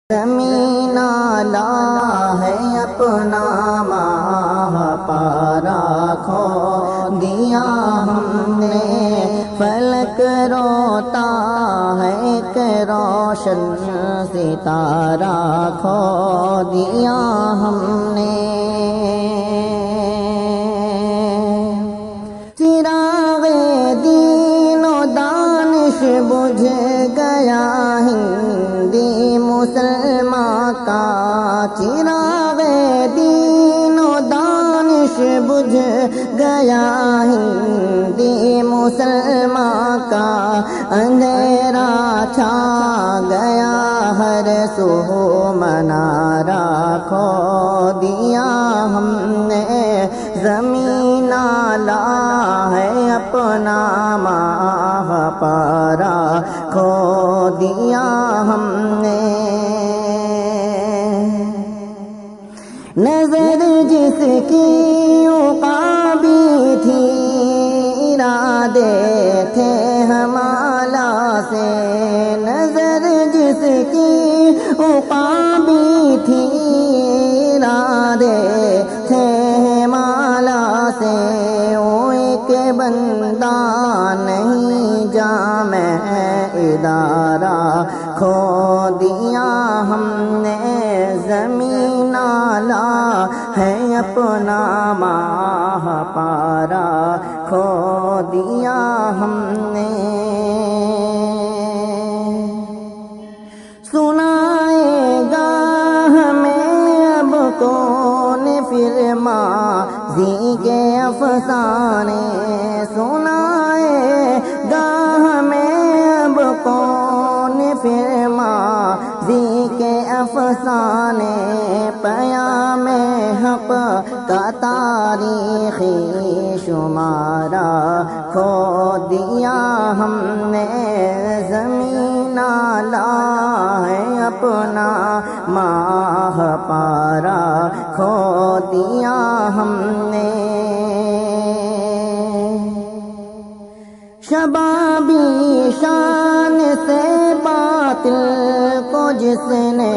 زمین لا ہے اپنا ماہ پارا کھو دیا ہم نے، فلک روتا ہے ایک روشن ستارہ کھو دیا ہم نے، چراغ دین و دانش بجھ گیا ہندی مسلمان کا، چراغ دین و دانش بجھ گیا ہندی مسلمان کا، اندھیرا چھا گیا ہر سو منارہ کھو دیا ہم نے، زمین لا ہے اپنا ماہ پارا کھو دیا ہم نے، نظر جس کی عقابی تھی ارادے تھے ہمالا سے، نظر جس کی عقابی تھی ارادے تھے ہمالا سے، وہ ایک بندہ نہیں جامع ادارہ کھو دیا ہم نے، زمین لا ہے اپنا ماہ پارا کھو دیا ہم نے، سنائے گا ہمیں اب کون پھر ماضی کے افسانے، سنائے گا ہمیں اب کون پھر ماضی کے افسانے، پیام حق کا تاریخی شمارہ کھو دیا ہم نے، زمین لا ہے اپنا ماہ پارا کھو دیا ہم نے، شبابی شان سے باطل کو جس نے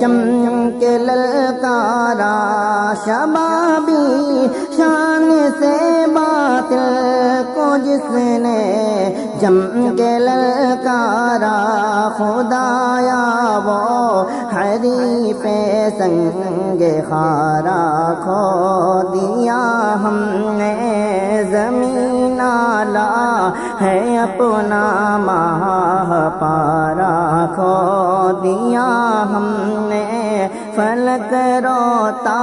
جم کے للکارا، شبابی شان سے باطل کو جس نے جم کے للکارا، خدایا وہ حریف سنگ خارا کھو دیا ہم نے، زمین لا ہے اپنا ماہ پارا کھو دیا ہم نے، فلک روتا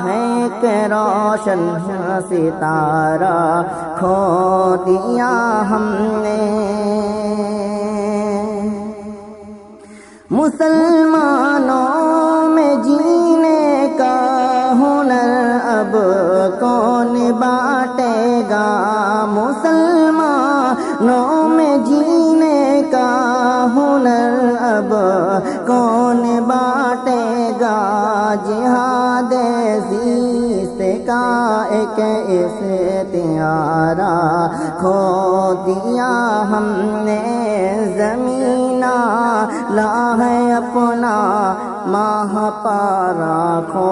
ہے ایک روشن ستارہ کھو دیا ہم نے، مسلمانوں میں جینے کا ہنر اب کون بانٹے گا، مسلمانوں میں جینے کا ہنر اب کون بانٹے گا، جہاد زیست کا ایک استعارہ کھو دیا ہم نے، زمین لا ہے اپنا ماہ پارا کھو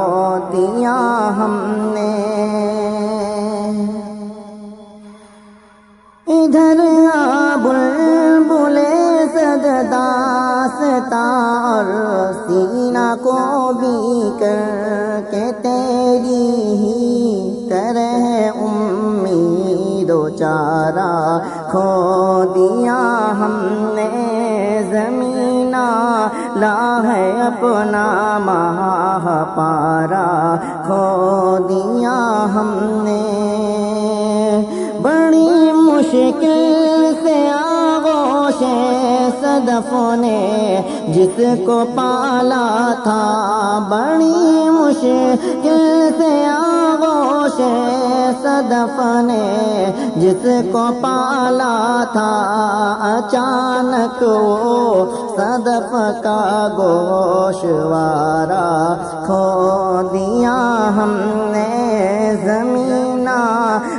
دیا ہم نے، ادھر بلبلے صد داستاں اور سینہ کو بھی کر کے تیری ہی طرح امید و چارہ کھو دیا ہم نے، زمین لا ہے اپنا ماہ پارا کھو دیا ہم نے، بڑی مشکل سے آغوش صدف نے جس کو پالا تھا، بڑی مشکل سے آغوش صدف نے جس کو پالا تھا، اچانک وہ صدف کا گوشوارہ کھو دیا ہم نے، زمین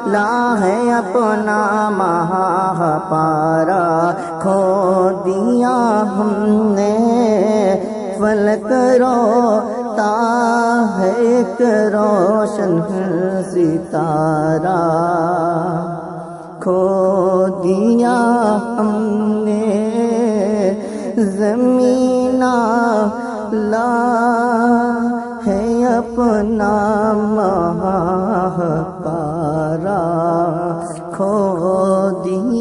لا ہے اپنا ماہ پارا کھو دیا ہم نے، فلک روتا ہے ایک روشن ستارہ، کھو دیا ہم نے زمین لا ہے اپنا ماہ پارا، کھو دیا